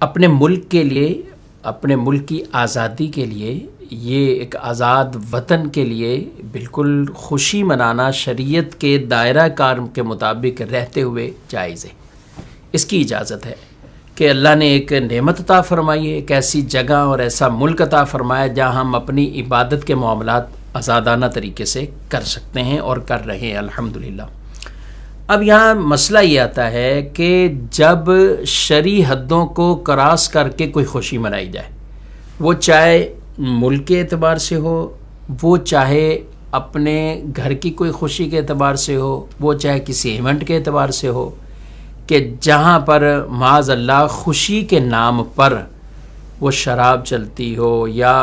اپنے ملک کے لیے، اپنے ملک کی آزادی کے لیے، یہ ایک آزاد وطن کے لیے بالکل خوشی منانا شریعت کے دائرہ کار کے مطابق رہتے ہوئے جائز ہے۔ اس کی اجازت ہے کہ اللہ نے ایک نعمت عطا فرمائی ہے، ایک ایسی جگہ اور ایسا ملک عطا فرمایا جہاں ہم اپنی عبادت کے معاملات آزادانہ طریقے سے کر سکتے ہیں اور کر رہے ہیں الحمدللہ۔ اب یہاں مسئلہ یہ آتا ہے کہ جب شرعی حدوں کو کراس کر کے کوئی خوشی منائی جائے، وہ چاہے ملک کے اعتبار سے ہو، وہ چاہے اپنے گھر کی کوئی خوشی کے اعتبار سے ہو، وہ چاہے کسی ایونٹ کے اعتبار سے ہو، کہ جہاں پر معاذ اللہ خوشی کے نام پر وہ شراب چلتی ہو یا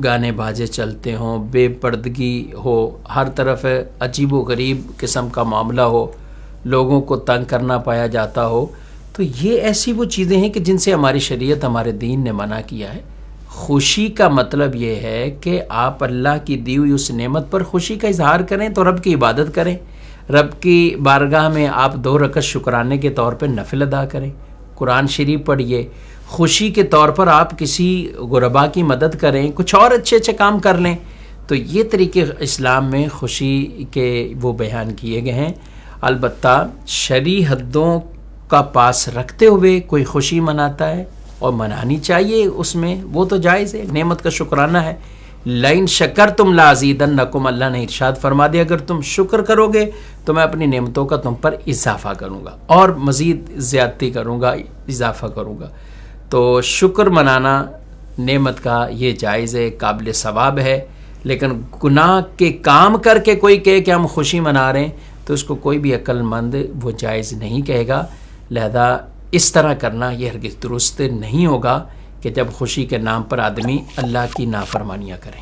گانے باجے چلتے ہوں، بے پردگی ہو، ہر طرف عجیب و غریب قسم کا معاملہ ہو، لوگوں کو تنگ کرنا پایا جاتا ہو، تو یہ ایسی وہ چیزیں ہیں کہ جن سے ہماری شریعت، ہمارے دین نے منع کیا ہے۔ خوشی کا مطلب یہ ہے کہ آپ اللہ کی دی ہوئی اس نعمت پر خوشی کا اظہار کریں تو رب کی عبادت کریں، رب کی بارگاہ میں آپ 2 رکعت شکرانے کے طور پہ نفل ادا کریں، قرآن شریف پڑھیے، خوشی کے طور پر آپ کسی غربا کی مدد کریں، کچھ اور اچھے کام کر لیں۔ تو یہ طریقے اسلام میں خوشی کے وہ بیان کیے گئے ہیں۔ البتہ شرعی حدوں کا پاس رکھتے ہوئے کوئی خوشی مناتا ہے اور منانی چاہیے، اس میں وہ تو جائز ہے، نعمت کا شکرانہ ہے۔ لئن شکرتم لازیدنکم، اللہ نے ارشاد فرما دیا اگر تم شکر کرو گے تو میں اپنی نعمتوں کا تم پر اضافہ کروں گا اور مزید زیادتی کروں گا، اضافہ کروں گا۔ تو شکر منانا نعمت کا یہ جائز ہے، قابل ثواب ہے، لیکن گناہ کے کام کر کے کوئی کہے کہ ہم خوشی منا رہے ہیں تو اس کو کوئی بھی عقل مند وہ جائز نہیں کہے گا۔ لہذا اس طرح کرنا یہ ہرگز درست نہیں ہوگا کہ جب خوشی کے نام پر آدمی اللہ کی نافرمانیاں کریں۔